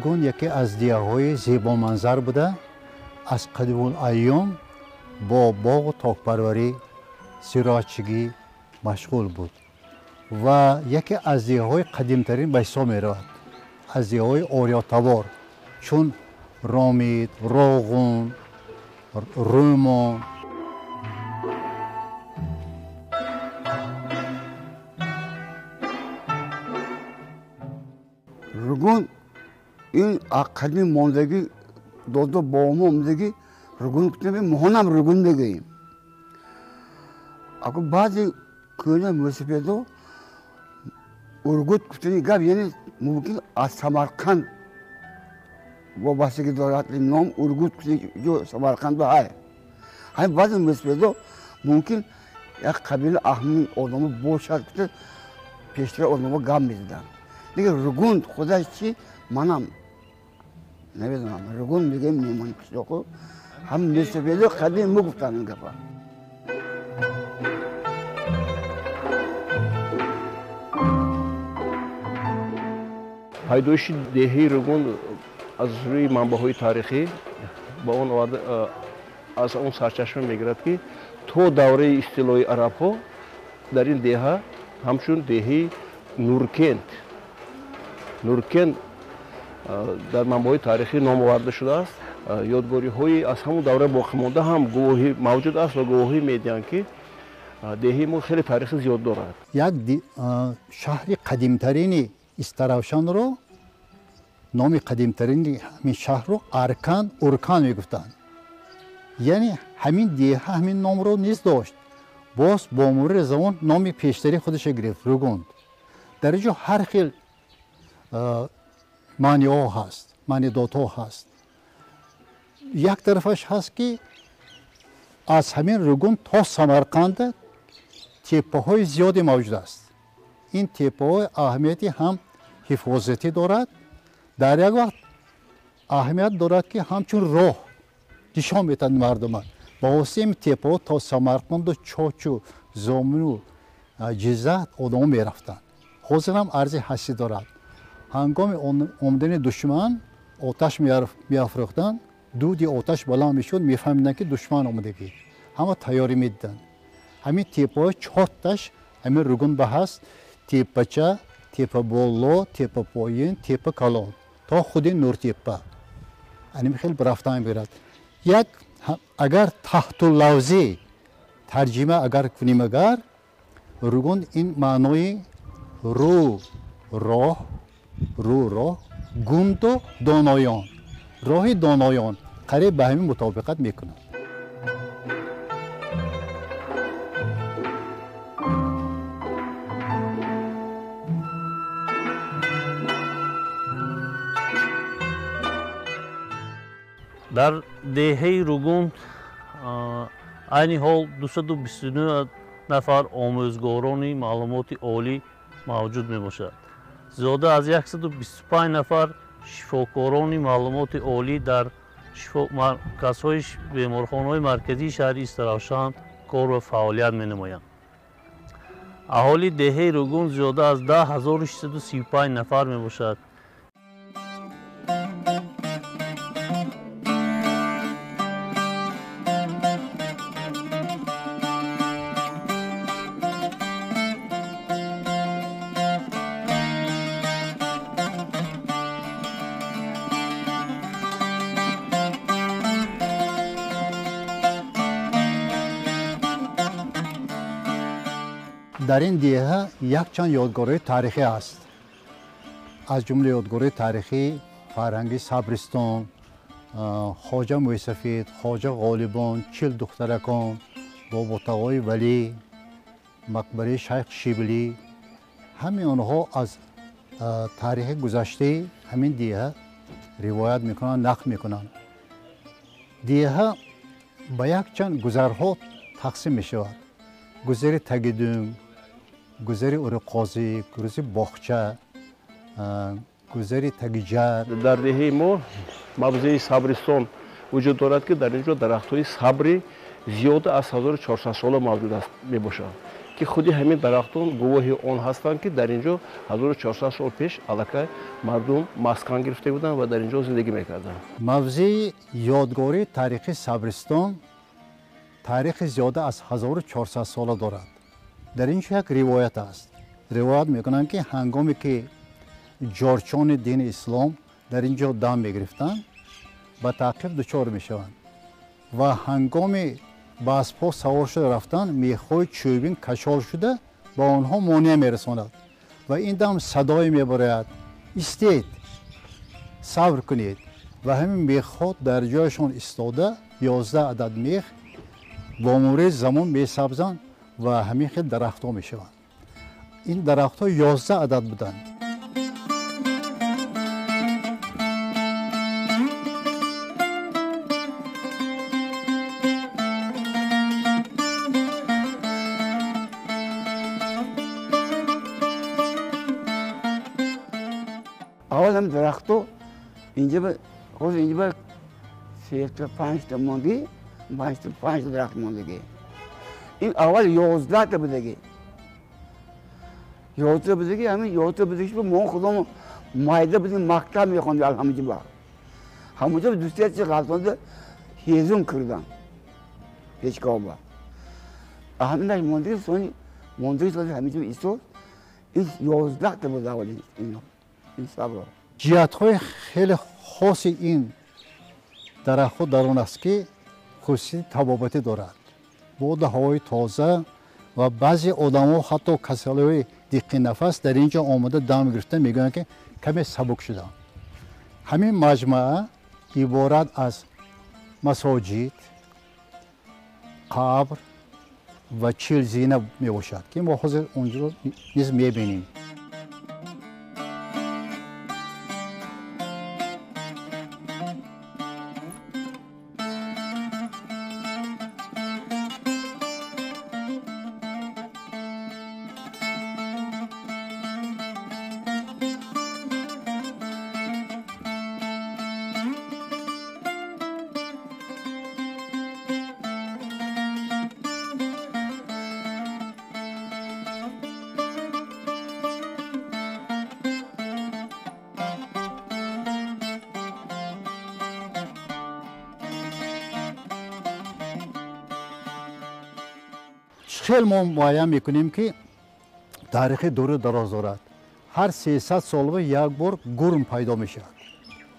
رگون یکی از دیه‌های زیبا منظر بوده، از قدیم الایام با باغ و تاک‌پروری زراعتچی مشغول بود و یکی از دیه‌های قدیم‌ترین به حساب می‌رود. از دیه‌های آریاتبار چون رامید، روغون، رومان. رگون این قدیم ماندگی داده با ما ماندگی رگون کنیم مهانم رگون بگیم. اگه بعضی کونه موسیقیدو ارگوت کنی گاب یعنی ممکن از سمرقند وابستگی دارد نام ارگوت کنی جو سمرقند با های. همین بعضی موسیقیدو ممکن یک قبیل اهمی آدمو باشد که پیشتر آدمو گام میدادن. دیگه رگون خودش چی منم نمیدونم رگون میگم میمون کشیدو هم موسیقیدو قدیم میگفتن این گفت. پیدایش دهه رگون از روی منبع‌های تاریخی با اون از اون سرچشمه میگیرد که تو دوره استیلای عرب‌ها در این دهه همچون دهه نورکند در منبع‌های تاریخی نام آورده شده است. یادگاری‌های از همون دوره باقی مانده هم گواهی موجود است و گواهی میدهند که دهه ما خیلی تاریخ زیاد دارد. یک شهر قدیمترین استراوشان رو نام قدیمترین همین شهر رو اورکان میگفتند. یعنی همین دیه همین نام رو نیز داشت. باز با مرور زمان نام پیشتری خودش گرفت رگون. در اینجا هر خیل معنی ها هست، معنی داتا هست. یک طرفش هست که از همین رگون تا سمرقند تپه های زیادی موجود است. این تپه های اهمیتی هم حفاظتی دارد، در یک وقت اهمیت دارد که همچون راه نشان میدهند مردمان. با واسطه این تپه ها تا سمرقند و چاچ و زامن و جیزه آدم میرفتند. حاضر هم ارزی حسی دارد. هنگام آمدن دشمن آتش میافروختند، دودی آتش بالا میشد، میفهمیدند که دشمن آمده که همه تیاری میدادند. همین تپه های 4 تاش همین رگون به هست، تپه چه، تپه بالا، تپه پایین، تپه کلان تا خود نور تپه. اینم خیلی برفتن میرد. یک اگر تحت اللوزی ترجمه اگر کنیم اگر رگون این معنای راه گوند و دانایان، راه دانایان قریب به همین مطابقت میکنند. در دهه رگون عین حال 229 نفر آموزگاران معلومات عالی موجود می باشد. زیاده از 125 نفر شفاکاران معلومات عالی در مرکزهای بیمارخانه‌های مرکزی شهر استراوشان کار و فعالیت می نمایند. اهالی دهه رگون زیاده از 10,635 نفر می باشد. در این دیه یک چند یادگاری تاریخی است. از جمله یادگاری تاریخی فرهنگی صبرستان، خواجه موسفید، خواجه غالبان، 40 دخترکان، بابا تقای ولی، مقبره شیخ شیبلی، همه آنها از تاریخ گذشته همین دیه روایت میکنند، نقل میکنند. دیه با یک چند گذرها تقسیم میشود. گذر تگیدون، گذر اورقازی، گذر باغچه، گذر تگیجر. در دهه ما موضع صبرستان وجود دارد که در اینجا درخت‌های صبری زیاد از 1400 سال موجود است میباشد که خودی همین درختان گواهی آن هستند که در اینجا 1400 سال پیش علاقه مردم مسکن گرفته بودند و در اینجا زندگی میکردند. موضع یادگاری تاریخ صبرستان تاریخ زیاده از 1400 ساله دارد. در اینجا یک روایت است. روایت میکنند که هنگامی که جارچان دین اسلام در اینجا دم میگرفتند با تعقیب دچار میشوند و هنگامی با اسب‌ها سوار شده رفتن میخوای چوبین کشال شده با آنها مانع میرساند و این دم صدای میبراید استید صبر کنید و همین میخها در جایشان ایستاده 11 عدد میخ با مرور زمان میسبزند و همین خیلی درختها میشوند. این درختها 11 عدد بودند. اول هم درختو اینجا به خود اینجا به 3 تا 5 تا موندی 5 تا درخت موندگی. این اول 11 تا بودگی. 11 بودگی همین 11 بودگیش به ما خودمون مایده بودیم مکتب میخوندیم همونجا با. همونجا به دوستی چه غلطانده هیزم کردن. هیچ کار با. همینش موندگی سونی موندگی سونی همینجا ایستاد. این 11 تا بود اولی اینو. این صبر. جهت‌های خیلی خاص این درخت‌ها در آن است که خصوصیت طبابتی دارد. باد هوای تازه و بعضی آدم‌ها حتی کسال‌های دیق نفس در اینجا آمده دم گرفته میگویند که کمی سبک شده. همین مجموعه عبارت از مساجد، قبر و چیلزینه میباشد که ما حاضر اونجا نیز میبینیم. خیلی ما معین میکنیم که تاریخ دور دراز دارد. هر 300 سال به یک بار گرم پیدا میشد.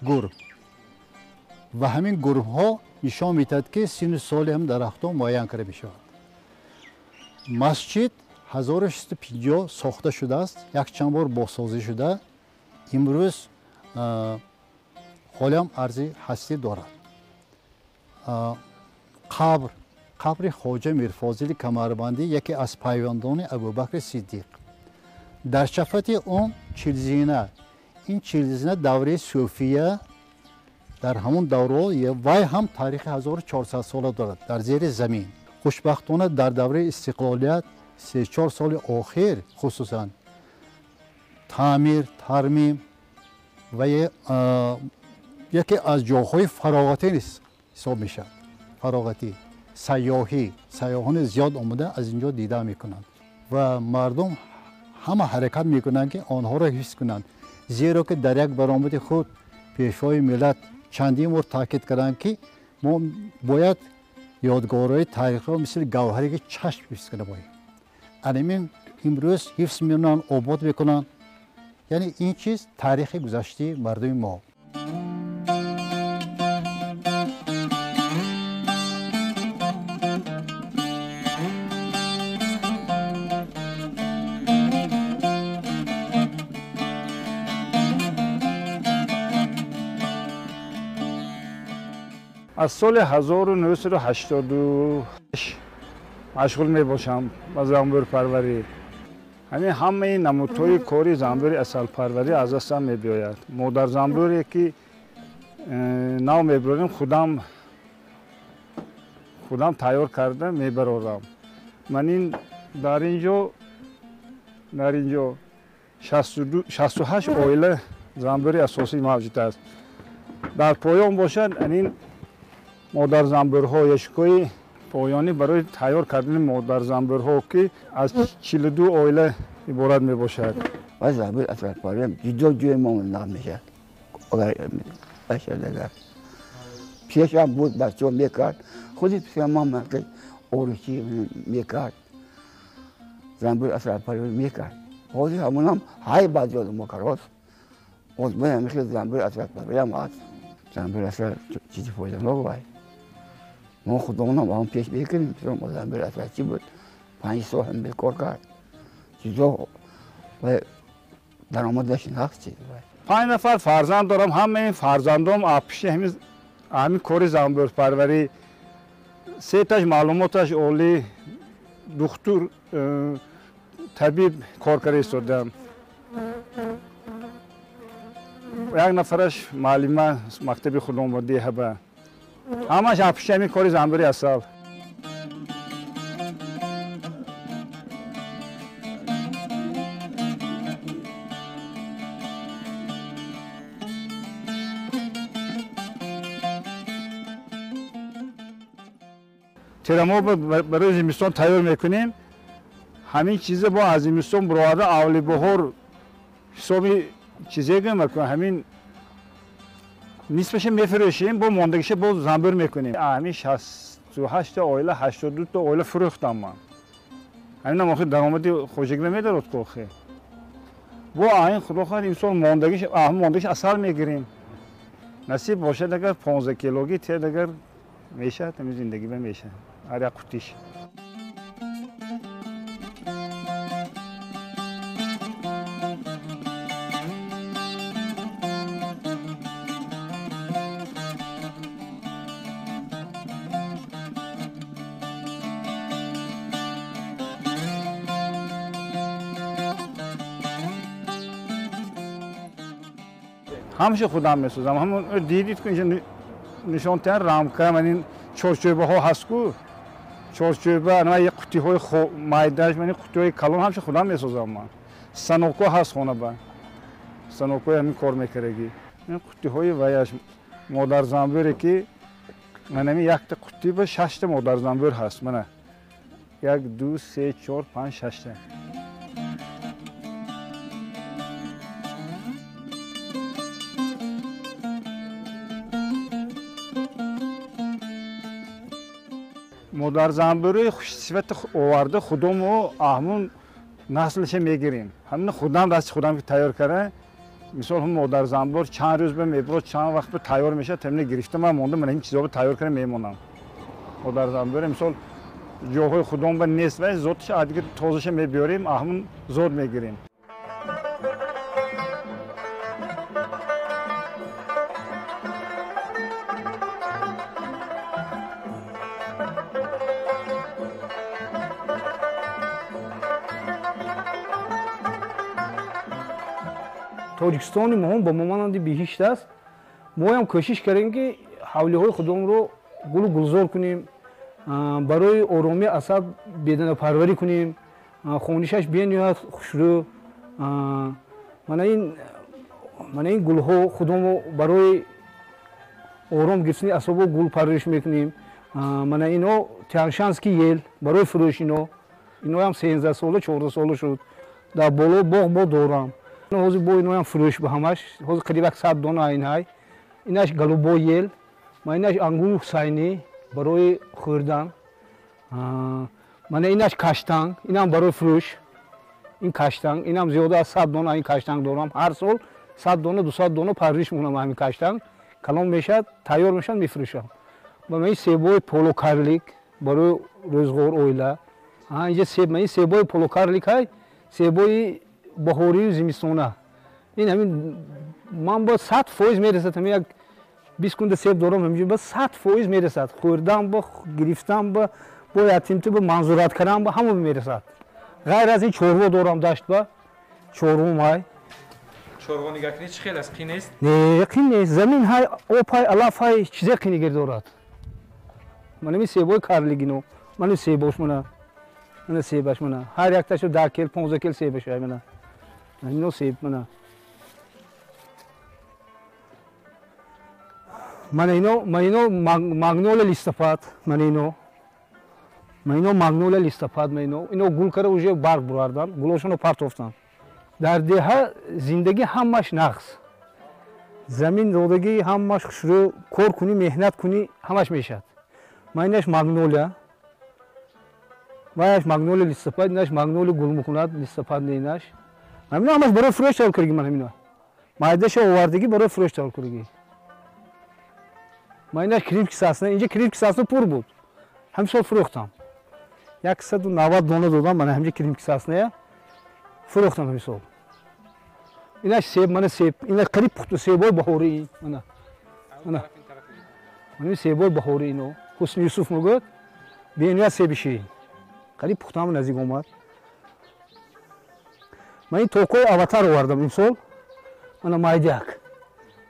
گرم. و همین گرم ها نشان میدهد که سن سال هم درختان معین کرده میشود. مسجد 1650 ساخته شده است. یک چند بار بازسازی شده. امروز حالا هم ارزی هستی دارد. قبر خواجه میرفاضل کمربندی یکی از پیوندان ابوبکر صدیق. در شفت اون چیلزینه. این چیلزینه دوره صوفیه در همون دوره وای هم تاریخ 1400 ساله دارد در زیر زمین. خوشبختانه در دوره استقلالیت 3-4 سال آخر خصوصا تعمیر ترمیم و یکی از جاهای فراغتی حساب میشد. فراغتی سیاحان زیاد آمده از اینجا دیده میکنند و مردم همه حرکت میکنند که آنها را حفظ کنند، زیرا که در یک برآمد خود پیشوای ملت چندین بار تاکید کردند که ما باید یادگارهای تاریخی را مثل گوهری که چشم حفظ کنه باید. همین امروز حفظ میکنند، آباد میکنند. یعنی این چیز تاریخ گذشته مردم ما. از سال 1988 مشغول می باشم با زنبور پروری. همه نمودهای کاری زنبور اصل پروری از دستم می بیاید. مادر زنبوری که نو می بریم خودم تیار کرده می برارم. من این در اینجا 68 اویله زنبوری اساسی موجود است. در پایان باشد این مادر زنبورها یشکوی پایانی برای تیار کردن مادر زنبورها که از 42 عائله عبارت می باشد. و زنبور اصل پاره جدا جوی ما نام میشه. اگر باشه دیگر. پیش هم بود بچه میکرد. خودی پیش ما مکه اوروچی میکرد. زنبور اصل پاره میکرد. خودی همون هم های بعضی از ما کارات. از من میخواد زنبور اصل پاره هم هست. زنبور اصل چیزی فایده نبود. ما خودمون هم پیش بیکنیم. ما زنبور اصل چی بود؟ 5 سال هم بیکار کرد. چیزا و درآمدش نقص چیز. 5 نفر فرزند دارم. همه این فرزندام آپیش همین کاری زنبور پروری 3 تاش معلوماتش عالی دکتر طبیب کارکاری شدم. یک نفرش معلم مکتب خودآموزی هبه. همش آپیش همین کاری زنبوری اصل. ترمو برای زمستان تیار میکنیم. همین چیزا با از زمستان برآورده اول بهار حسابی چیزی میکنیم. همین نصفش میفروشیم با ماندگیش با زنبور میکنیم. همین 68 عائله 82 تا عائله فروختم من. همین هم آخه درآمدی خوشگلی میدارد که با این خدا خواهد امسال ماندگیش اصل میگیریم. نصیب باشه دیگر 15 کیلوگی ته دیگر میشه تمیز زندگی به میشه. هر یک قطیش. همیشه خودم میسازم. همون دیدید که اینجا نشان تر رامکا من این چارچوبه ها هست کو چارچوبه نه یک قطعه های مایداش من قطعه های کلان همیشه خودم میسازم. من سنوکو هست خونه با سنوکو همین کار میکردی. این قطعه های ویاش مادر زنبوری که من همین یک تا قطعه با 6 تا مادر زنبور هست. من 1 2 3 4 5 6 تا. مادر زنبوری صفت آورده خودم و همون نسلش میگیریم. همین خودم دست خودم تیار کرده. مثال هم مادر زنبور چند روز به میبرد چند وقت به تیار میشه تمام گرفته من مونده من این چیزا رو تیار کردم میمونم. مادر زنبور مثال جاهای خودم به نیست و زودش دیگه تازهش میبریم همون زود میگیریم. توجیکستانی ما هم با مامانندی بهشت است. ما هم کوشش کردیم که حوله های خودمون رو گلزار کنیم. برای آرامی عصب بدن پروری کنیم. خونیشش بیاد خوشرو. من این گل ها خودمون برای آرام گرفتن عصب گل پرورش میکنیم. من اینو تانشانس کی یل برای فروش اینو هم 13 ساله 14 ساله شد. در بالا باغ دارم. حوض بوی نویم فروش به همش حوض قریب 100 دانه این های اینش گلوبو یل من اینش انگور ساینی برای خوردن من اینش کاشتن اینم برای فروش این کاشتن اینم زیاده از 100 دانه این کاشتن دارم هر سال 100 دانه 200 دانه پرورش میکنم همین کاشتن کلام میشه تیار میشن میفروشم و من سیبوی پولو کارلیک برای روزگار اویلا اینجا سیب من سیبوی پولو کارلیک های سیبوی بهاری و زمستانه این همین من با 100% میرسد همین یک 20 کنده سیب دارم همینجوری با 100% میرسد خوردم با گرفتم با یتیم تو با منظورات کردم با همون میرسد غیر از این چوروا دارم داشت با چوروا مای چوروا نگاه کنید چه خیلی از قین است؟ نه قین نیست زمین های اوپای الاف های چیزی قینی گیر دارد من همین سیبای کارلیگینو من سیباش من سیبش من هر یک تاشو 10 کیل 15 کیل سیبش من اینو سیب من اینو ماگنول لیستفات من اینو майно магнолия листопад майно ино гул кара уже барг бурардан гулошоно партофтан дар деҳа зиндагӣ ҳамаш нағз замин зодагӣ ҳамаш хушрӯ кор кунӣ меҳнат кунӣ ҳамаш мешад майнаш магнолия майнаш магнолия листопад инаш магнолия гул мекунад листопад нейнаш ҳамино ҳамаш барои фурӯш тайёр кардагӣ ман ҳамино майдаша овардагӣ барои фурӯш тайёр кардагӣ майнаш крем кисасна инҷа крем кисасна пур буд ҳамисол фурӯхтам 190 дона додам мана ҳамҷа крем кисасная фурӯхтам ҳамисол инаш себ мана себ инаш қариб пухту себои баҳории мана себои баҳории ино ҳусни юсуф мегӯяд беиноя себи ширин қариб пухтаам наздик омад ман ин токои аватар овардам имсол мана майдак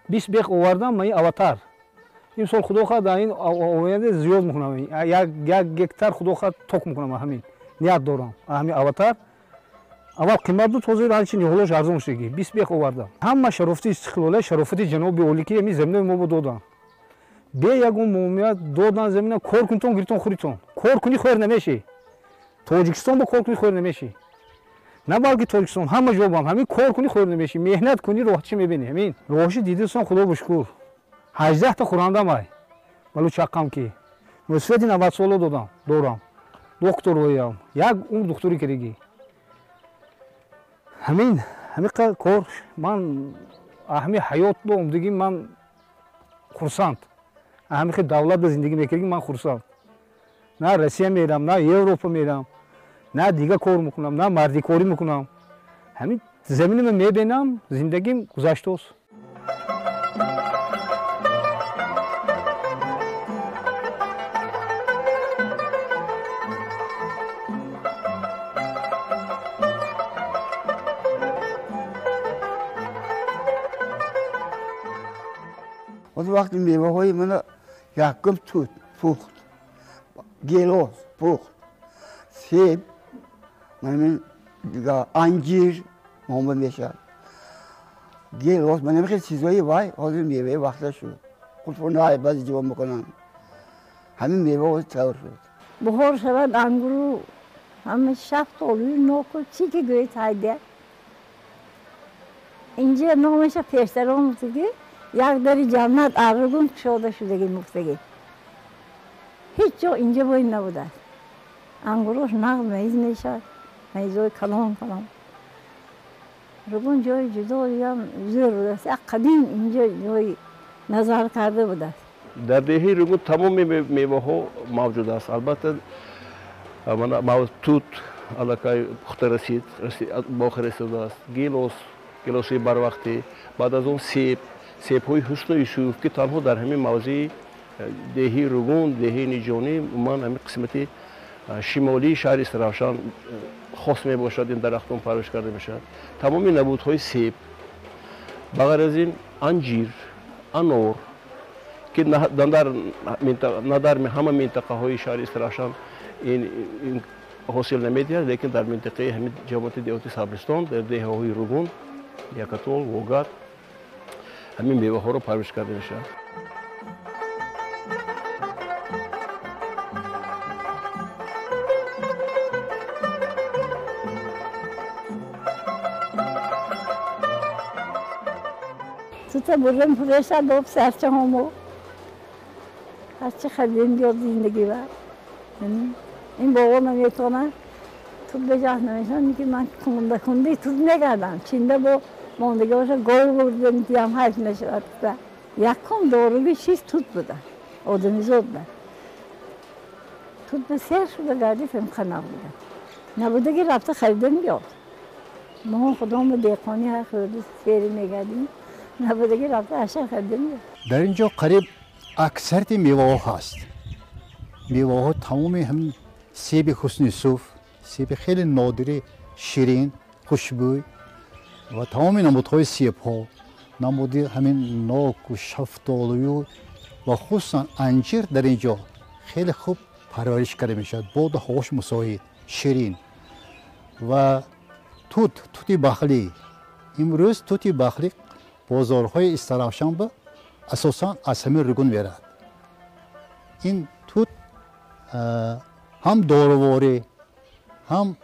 20 беқ овардам ман ин аватар имсол худо хоҳад дар ин оянда зиёд мекунам як гектар худо хоҳад ток мекунам ҳамин ният дорам ҳамин аватар аввал қимат буд ҳозир ҳарчи ниҳолош арзон шудагӣ 20 беқ овардам ҳама шарофати истиқлола шарофати ҷаноби олӣ ки ҳамин заминаи мо додам бе ягон муомилат додан замина кор кунтон гиритон хӯритон кор кунӣ хӯр намешӣ тоҷикистон бо кор кунӣ хӯр намешӣ на балки тоҷикистон ҳама ҷобам ҳамин кор кунӣ хӯр намешӣ меҳнат кунӣ роҳатшӣ мебинӣ ҳамин роҳатшӣ дидистон худо бушукур 18 та хӯрандамай балучаққам ки велосипеди 90 сола дорам доктор оям як умр духтурӣ кардагӣ ҳамин кор ман аҳми ҳаёт бо омдагӣ ман хурсанд аҳми давлат ба зиндагӣ мекардагӣ ман хурсанд на россия мерам на европа мерам на дигар кор мекунам на мардикорӣ мекунам ҳамин замина мебинам зиндагим гузаштааст وقتی میوه های من یکم توت پخت گیلاس پخت سیب من دیگه انجیر معمول میشه گیلاس من نمیخواد چیزایی وای حاضر میوه وقت شد خود فرنای بعضی جواب میکنم همین میوه های تیار شد بهار شود انگورو همه شفت آلوی نوکو چی که گویی تایده اینجا نامش پیشتران بودگی یک دری جنت آرگون شده شدگی مفتگی هیچ جا اینجا باید نبوده انگوروش نقل میز میشد میزای کلام رگون جای جدا دیگم زیر بوده یک قدیم اینجا جای نظر کرده بوده در دهی رگون تمام میوه ها موجود است البته توت علاقه پخت رسید باخر رسیده است گیلوسی بر وقتی بعد از اون سیب های حسن یوسف که تنها در همین موضع دهی رگون دهی نیجانی من همین قسمتی شمالی شهر استراشان خاص می باشد این درختان پرورش کرده میشد تمامی نبودهای سیب بغیر از این انجیر انار که نه در همه منطقه های شهر استراشان این حاصل نمیدهد لیکن در منطقه همین جامعه دیهاتی صبرستان در دهه های رگون یکاتول وگات همین میوه ها رو پرورش کرده میشه تو برم فرشته دوب سرچه همو هرچی خریدیم بیاد زندگی بر این بابا نمیتونه تو بجاه نمیشن میگه من کنده تو نگردم چینده با ماندگی باشه گل بردم دیام هرچ نشد یکم داروگی چیز توت بودن آدمی زود بودن توت بسیار شده گردی فهم نبوده نبوده که رفته خریدن بیاد ما خودمون به دیقانی ها خریدی سیری میگردیم نبوده که رفته اشتر خریدن بیاد در اینجا قریب اکثر میوه ها هست میوه ها تمامی هم سیب حسن یوسف سیب خیلی نادری شیرین خوشبوی و تمامی نمودهای سیب ها نمودی همین ناک و شفتالو و خصوصا انجیر در اینجا خیلی خوب پرورش کرده میشد بود هاش مساعد شیرین و توتی بخلی امروز توتی بخلی بازارهای استراشان به اساسا از همین رگون میرد این توت هم دورواری هم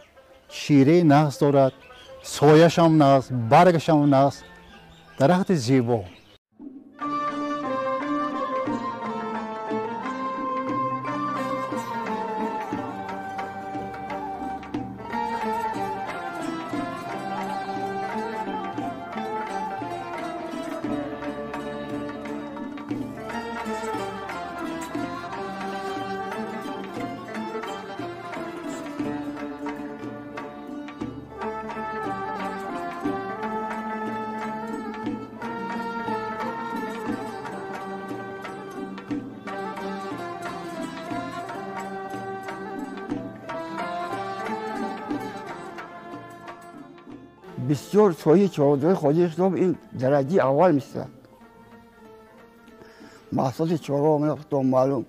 شیره نقص دارد، سایش هم نقص، برگش هم نقص. درخت زیبا. بسیار سایه چهارراه خواجه خطاب این درجه اول میستن. محصول چهارراه من خطاب معلوم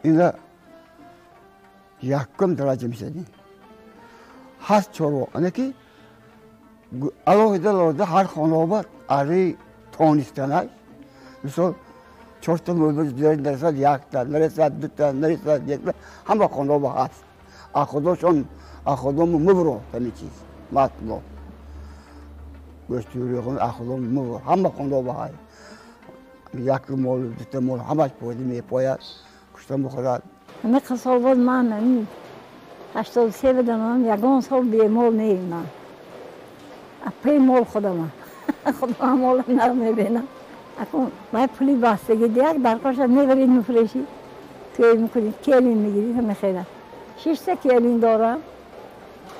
این را یکم درجه میشدیم. هست چهارراه اینه که علاوه هر خانواده اره تانستنش مثال 4 تا مورد نرسد 1 تا نرسد 2 تا نرسد 1 تا همه خانواده هست. اخدام مبرو همه چیز مطلب گوشتوری خون اخدام مبرو همه خانواده هست. 1 مول 2 تا مول همش پایدی میپاید کشتن بخورد. همه قصابات من 83 بدنم یگان سال بیمال نیمم. اپی مال خودم مال نمیبینم. اکنون باید پولی بستگی دیگر برکاش میبرید میفروشید توی میکنید کلین میگیرید همه خیلی 6 تا کلین دارم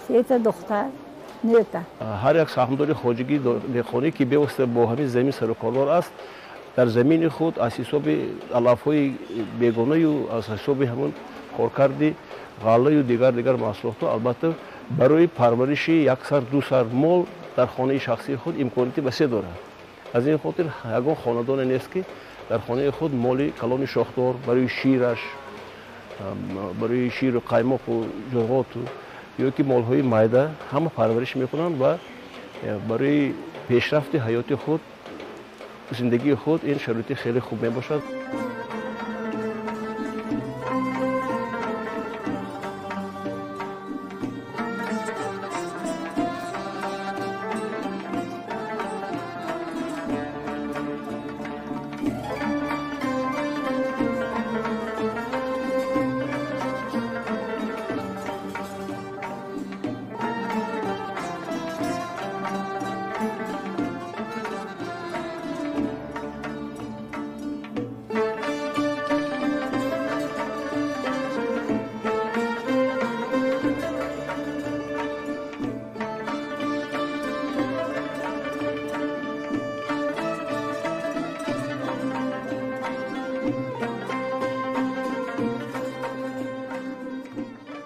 3 تا دختر 9 تا. هر یک سهامداری خواجگی خانه که به با همین زمین سر و کار است در زمین خود از حساب علافهای بیگانه و از حساب همون کارکرد غله و دیگر محصولات البته برای پرورش 1 سر 2 سر مال در خانه شخصی خود امکاناتی وسیع دارد. از این خاطر یگان خاندان نیست که در خانه خود مال کلان شاخدار برای شیرش برای شیر و قیماق و جوغات یا که مالهای مایده همه پرورش میکنند و برای پیشرفت حیات خود زندگی خود این شرایط خیلی خوب میباشد.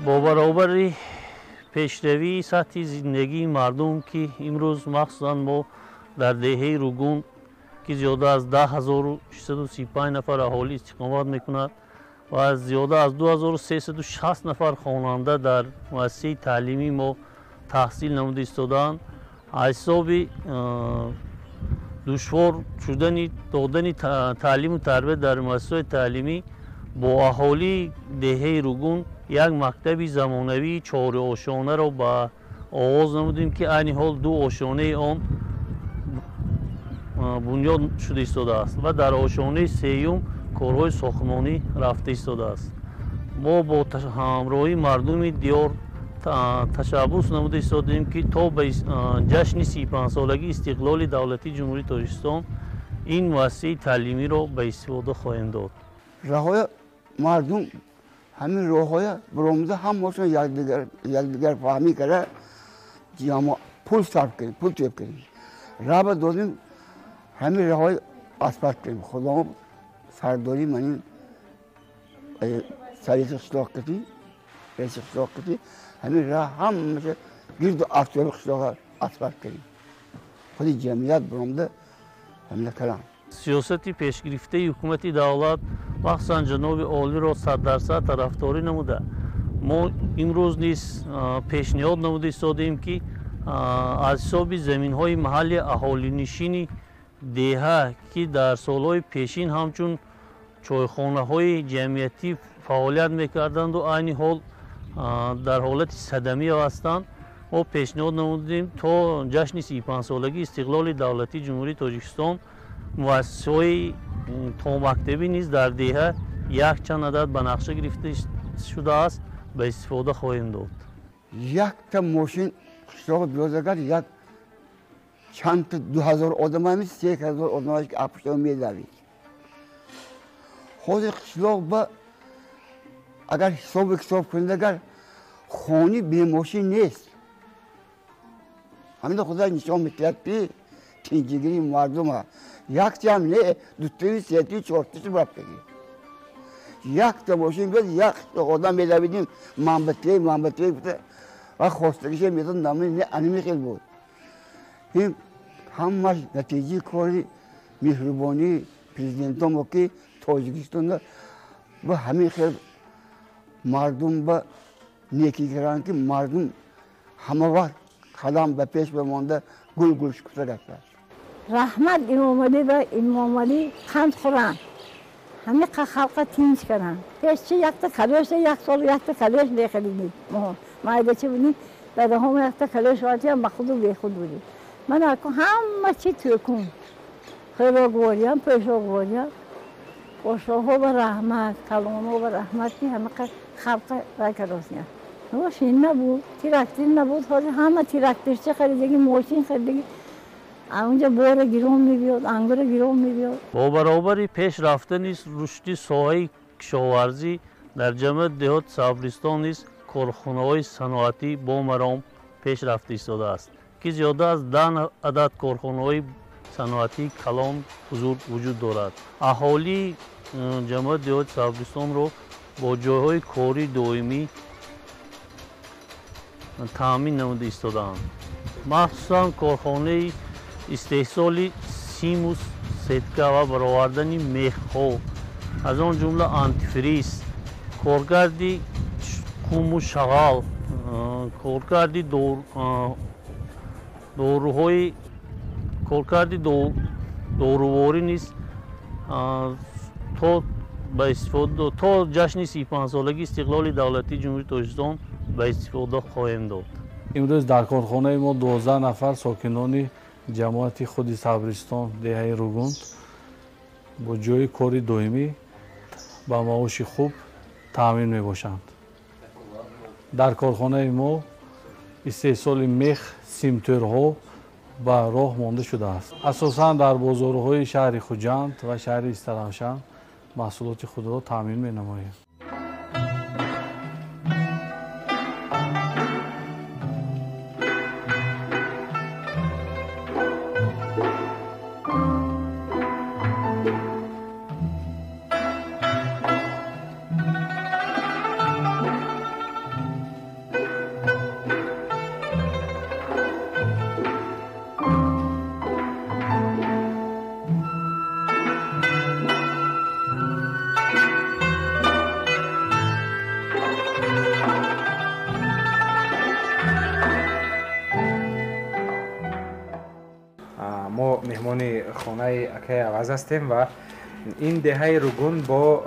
با برابر پیشروی سطح زندگی مردم که امروز مخصوصا ما در دهه روگون که زیاده از 10,635 نفر اهالی استقامت میکند و از زیاده از 2,360 نفر خواننده در مؤسسه تعلیمی ما تحصیل نموده ایستادند. حساب دشوار شدن دادن تعلیم و تربیت در مؤسسه تعلیمی با اهالی دهه روگون یک مکتب زمانوی 4 آشانه را به آغاز نمودیم که عین حال 2 آشانه آن بنیاد شده ایستاده است و در آشانه سوم کارهای ساختمانی رفته ایستاده است. ما با همراهی مردم دیار تشبث نموده ایستادیم که تا به جشن 35 سالگی استقلال دولتی جمهوری تاجیکستان این مؤسسه تعلیمی را به استفاده خواهیم داد. راههای مردم همین راههای برآمده هم ماشون یکدیگر فهمی کرده جامعه پول صرف کنیم پول تویب کنیم راه دادیم همین راههای اسپاس کنیم خدا سرداری من این سریع اشتراک کردیم رئیس اشتراک کردیم همین راه هم میشه گرد افتیاب اشتراک اسپاس کنیم خودی جمعیت برآمده همین کلام سیاست پیشگرفته حکومت دولت مخصوصا جناب عالی را 100% طرفداری نموده. ما امروز نیز پیشنهاد نموده ایستادیم که از حساب زمین‌های محل اهالی نشین دهه که در سالهای پیشین همچون чойхонаҳои ҷамъиятӣ фаъолият мекарданд ва айни ҳол дар ҳолати садамия ҳастанд. мо пешниҳод намудем то ҷашни 35-солагии истиқлоли давлатии ҷумҳурии Тоҷикистон муассисаҳои томактаби низ дар деҳа якчанд адад ба нақша гирифта шудааст, ба истифода хоҳем дод. Якта мошин қишлоғи биёзагар як чанд 2000 одамамиз 3000 одамаш ки апушта медавид. ҳозир қишлоқ ба агар ҳисоб кунед агар хони бемошин нест. ҳамин худа нишон мекунад ки тинҷигири мардума як ҷам не дутави сети чортаси баптаги якта мошин биёд як одам медавидим манбатӣ бута ва хостагише медод намни не аними хел буд. ин ҳамаш натиҷаи кори меҳрубонии президентон бо ки Тоҷикистонда ба ҳамин хел мардум ба некӣ каранд ки мардум ҳама вақт қадам ба пеш бимонда гул шукуфта рафтааст. раҳмат имомалӣ ва имомалӣ қанд хӯранд. ҳамин халқа тинҷ каранд. пешчи якта калоша як сол якта калош бехаридем. майдача будем дадаҳомо якта калош вардиям ба худу бехуд будем. ман акун ҳама чи тӯкун. хӯроквориям, пӯшоквориям, ошоҳо ба раҳмат, калонҳо ба раҳмат ки ҳама халқа ракаросня. мошин набуд, трактор набуд, ҳозир ҳама тракторча харидагӣ, мошин харидагӣ. اونجا بور گیرون میبیاد، انگور گیرون میبیاد. با برابری پیش رفتن نیست رشدی ساحه کشاورزی در جمع دهات صبرستان نیست کارخانه‌های صنعتی با مرام پیش رفته ایستاده است که زیاده از 10 عدد کارخانه‌های صنعتی کلان حضور وجود دارد. اهالی جمع دهات صبرستان رو با جایهای کاری دائمی تامین نموده ایستاده‌اند. مخصوصاً کارخانه استحصالی سیموس سدکا و برآوردن میخ‌ها از آن جمله آنتیفریز، کارکردی کوم و شغال، کارکردی داروهای کارکردی داروواری نیست تا به استفاده تا جشن 35 سالگی استقلال دولتی جمهوری تاجیکستان به استفاده خواهیم داد. امروز در کارخانه ما 12 نفر ساکنان جماعت خود صبرستان دهه روگوند با جای کاری دائمی با معاش خوب تامین می باشند. در کارخانه ما استحصال میخ، سیمتورها و راه مانده شده است. اساساً در بازارهای شهر خوجند و شهر استرامشن محصولات خود را تامین می نماییم. ما مهمانی خانه اکای عوض هستیم و این دهه روگون با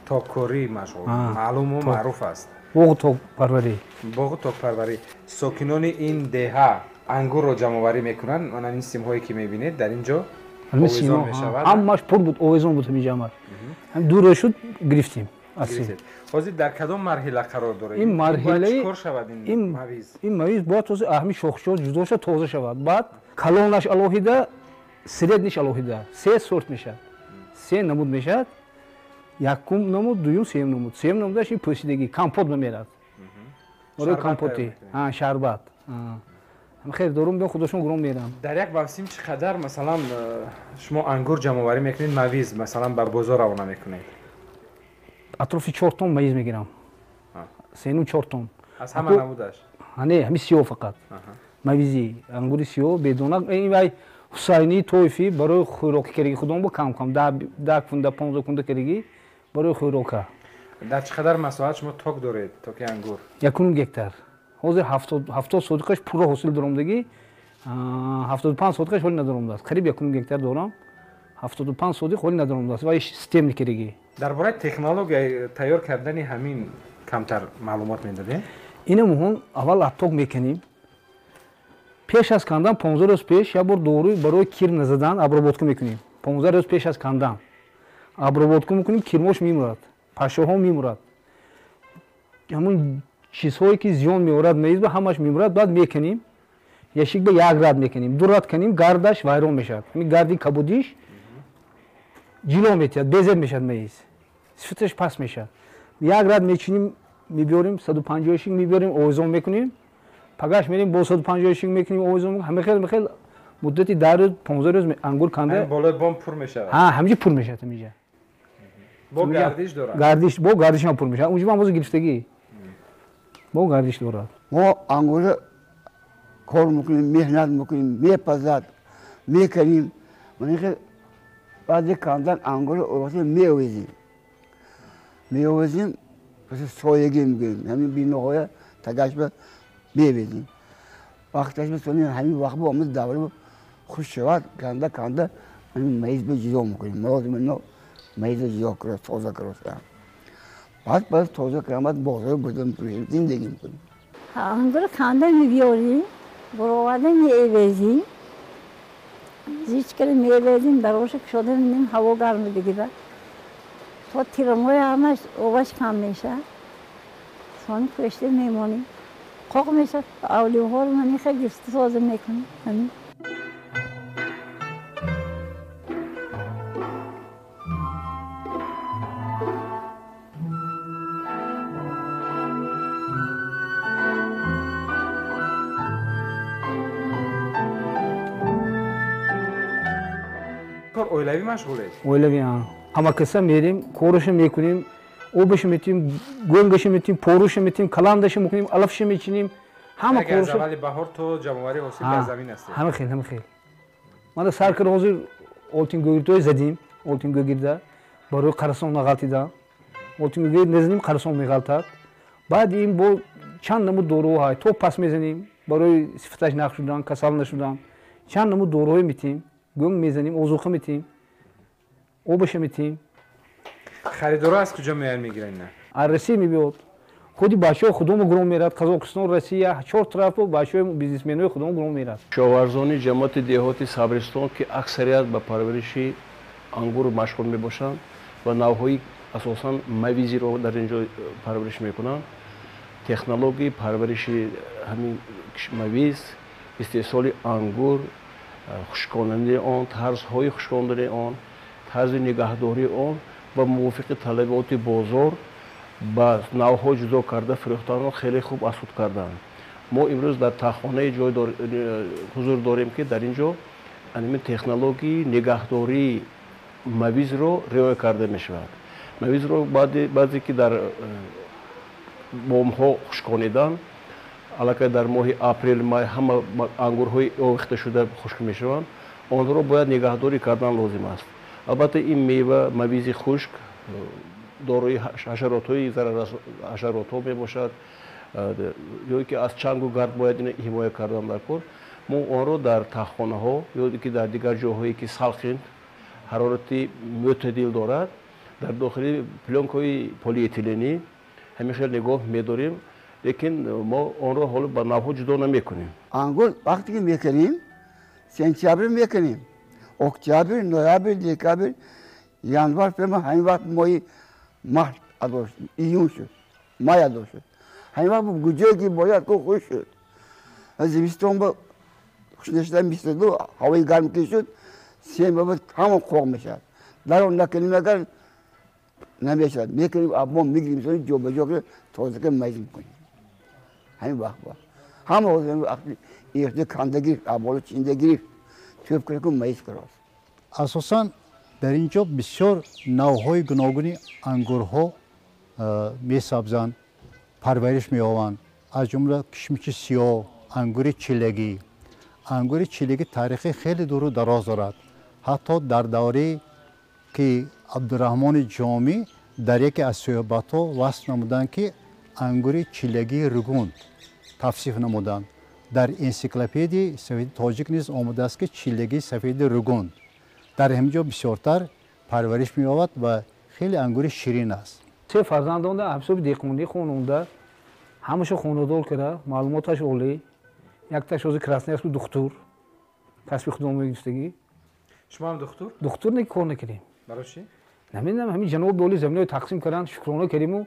تاکاری مشغول معلوم و معروف است. باغ تاک پروری. باغ تاک پروری. ساکنان این دهه انگور رو جمع آوری میکنن. من این سیم هایی که میبینید در اینجا آویزان میشود. همش پر بود، آویزان بود می جمع. هم دور شد گرفتیم. حاضر در کدام مرحله قرار داره؟ این مرحله چیکار شود این مویز؟ این مویز باید توی اهمی شاخشات جدا شد تازه شود. بعد کلونش الوهیده، سردش الوهیده. 3 سورت میشه. 3 نمود میشه. یکم نمود، دوم سیم نمود. سیم نمودش این پوسیدگی کامپوت میمیرد. برای کامپوتی. شربت. خیر دارم بیان خودشون گرم میرم. در یک موسم چقدر مثلا شما انگور جمع آوری میکنید مویز مثلا به بازار روانه میکنید؟ اطراف 4 تن مویز میگیرم. 3-4 تن. از همه نمودش؟ نه همین سیاه فقط. مویزی انگوری سیاه بدون این وای حسینی تویفی برای خوراک کردی خودم با کم 10 کنده 15 کنده کردی برای خوراک. در چقدر مساحت شما تاک دارید تاک انگور؟ 1 هکتار. حاضر 70 صدقش پورا حاصل دارم دیگه. 75 صدقش ولی ندارم دست. قریب 1 هکتار دارم. 75 содиқ холи надорамдаст ва систем никириги. дар бораи технология тайёр кардани ҳамин камтар маълумот медодем? Ина муҳим аввал лаптоп мекунем. Пеш аз кандан 15 рӯз пеш як бор доруи барои кир назадан обработка мекунем. 15 рӯз пеш аз кандан обработка мекунем, кирмош мемурад, пашоҳо мемурад. ҳамун чизҳое ки зиён меорад меизба ҳамаш мемурад, баъд мекунем. яшик ба як рад мекунем, ду рад канем, гардаш вайрон мешавад. ҳамин гарди кабудиш ҷило метиҳад, безеб мешавад меиз. сифаташ паст мешавад. як рад мечунем, мебиёрем 150 мебиёрем, овизон мекунем. пагаш мерем бо 150 мекунем, овизон мекунем. ҳамин муддати 10 рӯз 15 рӯз ангур канда болои бом пур мешавад. ҳамиҷа пур мешавад ҳамиҷа. бо гардиш дорад. гардиш бо гардиш ҳам пур мешавад. унҷа ҳам боз гирифтагӣ. бо гардиш дорад. мо ангур кор мекунем, меҳнат мекунем, мепазад, мекунем. манихе баъди кандан ангур вақте меовизем. меовизем паси соягӣ мегӯем. ҳамин биноҳоя тагашба мевизем. вақташ бисонем ҳамин вақт бо омад давра хуш шавад, канда канда ҳамин маизба ҷудо мекунем. лозим ино маиза ҷудо курад, тоза курад. баъд тоза кунем, бозор бурда мефурӯшем, зиндагӣ мекунем. ангур канда мебиёрем, буроварда меэвезем, зичкара меэвезем, дароша кушода менем, ҳаво гарм бигирад. то тирамои ҳамаш обаш кам мешавад. сони кӯшта мемонем. қоқ мешавад, авлиҳоро маниха гирифта тоза мекунем. ҳамин оилавӣ машғулед? оилавӣ ҳама каса мерем, корашо мекунем, обашо метиҳем, гӯнгашо метиҳем, порушо метиҳем, каландашо мекунем, алафшо мечинем. ҳама корашо аз аввали баҳор то ҷамовари ҳосил дар замин ҳастед? ҳама хел, ҳама хел. мана сар кара ҳозир олтингӯгирдҳое задем, олтингӯгирда барои қарасон нағалтидан. олтингӯгирд мезанем, қарасон меғалтад. баъд ин бо чанд намуд доруҳо то пас мезанем барои сифаташ нақ шудан, касал нашудан. чанд намуд доруҳое метиҳем, гӯнг мезанем, озуқа метиҳем, обаша метиҳем. харидоро аз куҷо меян мегиранд? аз россия мебиёд. худи бачаҳои худомо гуром мерад, қазоқистон, россия, 4 тарафо бачаҳои бизнесменои худомо гуром мерад. кишоварзони ҷамоати деҳоти сабристон ки аксарият ба парвариши ангур машғул мебошанд ва навъҳои асосан мавизиро дар ин ҷо парвариш мекунанд. технологияи парвариши ҳамин мавиз, истеҳсоли ангур, хушкконандаи он, тарзҳои хушккондани он, тарзи нигаҳдории он ба мувофиқи талаботи бозор ба навъҳо ҷудо карда фурӯхтанро хеле хуб асуд карданд. мо имрӯз дар таххонаи ҷой ҳузур дорем ки дар ин ҷо ҳамин технологияи нигаҳдории мавизро риоя карда мешавад. мавизро баъзе ки дар бомҳо хушконидан, аллакай дар моҳи апрел май ҳама ангурҳои овихта шуда хушк мешаванд, онро бояд нигаҳдорӣ кардан лозим аст. албатта ин мева мавизи хушк дорои ҳашаротҳои ҳашаротҳо мебошад, ё ки аз чангу гард бояд ин ҳимоя кардан дар кор. мо онро дар таххонаҳо ё ки дар дигар ҷоҳое ки салхин ҳарорати мӯътадил дорад, дар дохили плёнкаи полиэтиленӣ ҳамеша нигоҳ медорем, лекин мо онро ҳоло ба навъҳо ҷудо намекунем. ангур вақте ки мекунем, сентябр мекунем, октябр, ноябр, декабр, январ, феврал, ҳамин вақт моҳи март адо шуд, июн шуд, май адо шуд. ҳамин вақт гуҷое ки бояд ку хуш шуд. зимистон ба хуш нашуда мистаду, ҳавои гарм ки шуд, сенбаба ҳамон қоқ мешавад. даро накунем агар намешавад. мекунем, абон мегирем, ҷобаҷо ки тозака майз мекунем. ҳамин вақт ба ҳама ҳозир вақти ирти канда гирифт, аболо чинда гирифт, тӯб кунем ку майз курад. асосан дар ин ҷо бисёр навъҳои гуногуни ангурҳо месабзанд, парвариш меёбанд. аз ҷумла кишмиши сиёҳ, ангури чилагӣ. ангури чилагӣ таърихи хеле дуру дароз дорад. ҳатто дар давраи ки абдураҳмони ҷомӣ дар яке аз суҳбатҳо васф намуданд ки ангури чилагии ругунд тавсиф намуданд. дар энсиклопедияи сафеди тоҷик низ омадааст ки чилагии сафеди ругунд. در همینجا بسیارتر پرورش می‌یابد و خیلی انگور شیرین است. سه فرزند داشته، حساب دیقمونی خونونده، همشون خونه‌دار کرده، معلوماتش عالی. یک تاش از کراسنی‌اش بود دکتر، کسب خودمون می‌گستگی. شما هم دکتر نه کار نکردیم. برای چی؟ نمیدونم همین جناب دولی زمینو تقسیم کردن، شکرانه کردیم و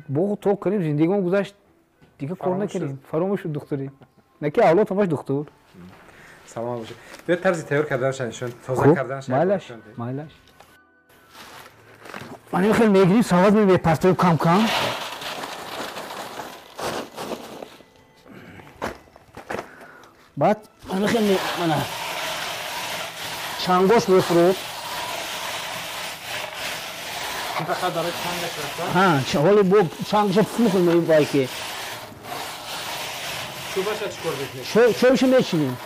با تو کردیم زندگیمون گذشت دیگه کار نکردیم. فراموش شد دکتری. نه که اولاد همش دکتر. سلام باشه. به طرز تیار کردنشون، تازه کردنش. مالش. من خیلی میگیریم سواز می پستو کم کم. بعد من خیلی من چانگوش میفروت. فقط داره چانگش ها، ولی با چانگش فروخت میبایی که. شوبش چیکار میکنی؟ شوبش میچینیم.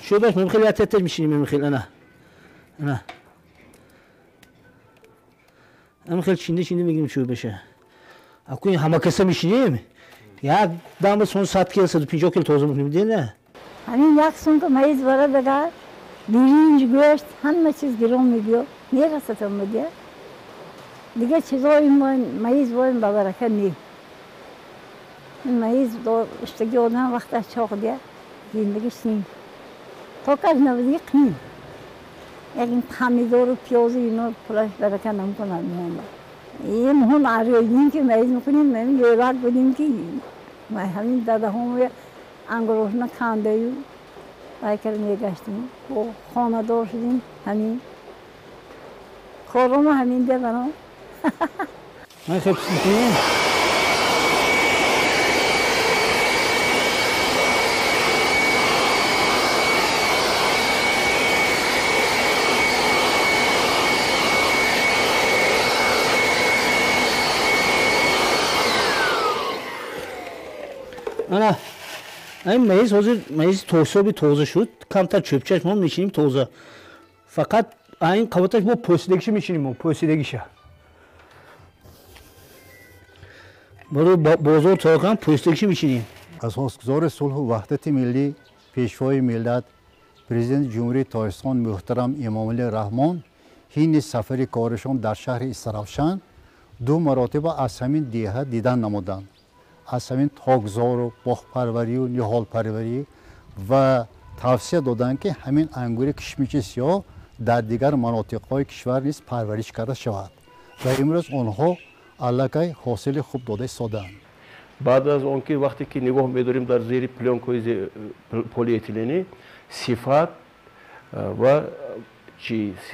شوبش خیلی اتتر میشینیم خیلی نه. خیلی چینده میگیم شوبشه. اکنون همه کسا میشینیم. یک دام سون 100 کیلو 150 کیلو توزیع میکنیم نه. همین یک سون که مایز وارد بگه برنج گوشت همه چیز گرون میگیو میرسه میگه دیگه چیزایی مایز باید با برکت نی مایز دو اشتگی آدم وقت چاق دیه زندگیش نیم تا کار نبودی قنیم یکی خمیدار و پیاز اینا پلاش برکت نمیکنه این مهم عریدیم که مایز میکنیم من لیرات بودیم که ما همین داده هم انگروش نکنده یو بایکر میگشتیم و خانه دار شدیم همین کارم همین ده بنا من خیلی میکنیم نه این مایز توسعه توزه شد کمتر چوبچش ما میشینیم توزه فقط این قوتش ما پوسیدگیش میشینیم ما پوسیدگیشه برای بازار تاکم پوسیدگیش میشینیم اساسگزار صلح و وحدت ملی پیشوای ملت پرزیدنت جمهوری تاجیکستان محترم امامعلی رحمان حین سفر کارشان در شهر استرافشان 2 مرتبه از همین دیه دیدن نمودند از همین تاکزار و باغپروری و نهال پروری و توصیه دادند که همین انگور کشمیش سیاه در دیگر مناطق‌های کشور نیز پرورش کرده شود و امروز آنها علاقه حاصل خوب داده ایستادند. بعد از آنکه وقتی که نگاه می‌داریم در زیر پلانک‌های پلی اتیلنی صفت و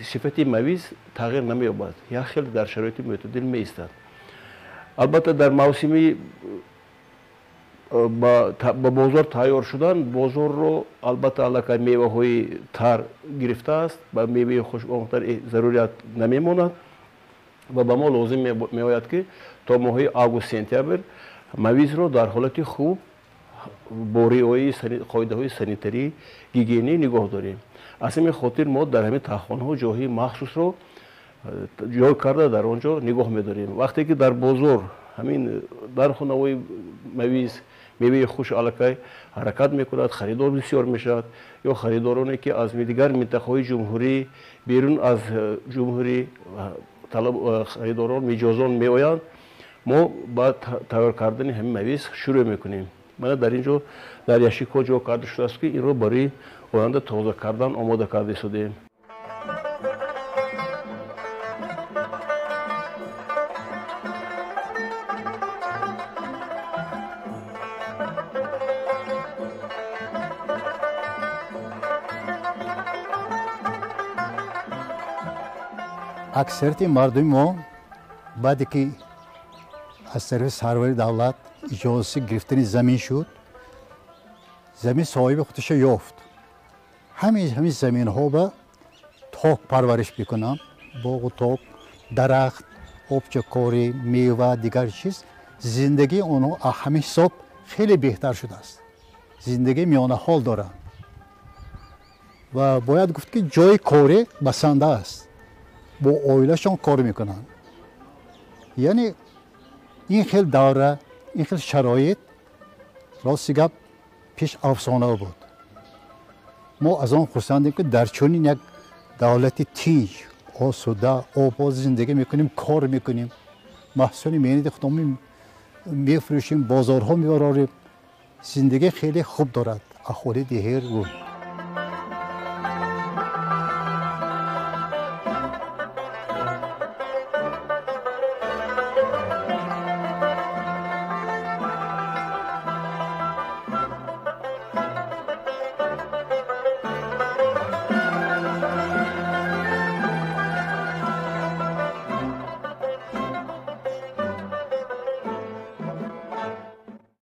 صفت مویز تغییر نمی‌یابد یا خیلی در شرایط معتدل می‌ایستد. البته در موسمی با بازار تیار شدن بازار رو البته علاقه میوه های تر گرفته است و میوه خوش‌آمدتر ضروریات نمیماند و به ما لازم میآید که تا ماه آگوست سپتامبر مویز رو در حالت خوب با رعایت قاعده های سانیتری گیگینی نگاه داریم. از همین خاطر ما در همین تخم‌خانه ها جای مخصوص رو جای کرده در آنجا نگاه می‌داریم. وقتی که در بازار همین در خانه‌های مویز میوه خوش علاقه حرکت میکند خریدار بسیار میشد یا خریدارانی که از دیگر منطقه‌های جمهوری بیرون از جمهوری طلب خریداران میجازان میآیند ما با تیار کردن همین مویز شروع میکنیم. من در اینجا در یشیکو جا کرده شده است که این رو برای آینده تازه کردن آماده کرده شدیم. اکثریت مردم ما بعد که از طرف سروری دولت اجازه گرفتن زمین شد زمین صاحب خودش یافت همین زمین ها به تاک پرورش بکنن باغ و تاک درخت آبچه‌کاری میوه دیگر چیز زندگی آنها همین حساب خیلی بهتر شده است زندگی میانه حال دارند و باید گفت که جای کاری بسنده است با اویلشان کار میکنن یعنی این خیلی دوره این خیلی شرایط راستی گپ پیش افسانه بود ما از آن خرسندیم که در چنین یک دولت تیج آسوده آباد زندگی میکنیم، کار میکنیم، محصول میانید خودمون میفروشیم، بازارها میبراریم. زندگی خیلی خوب دارد اهالی دهه رگون.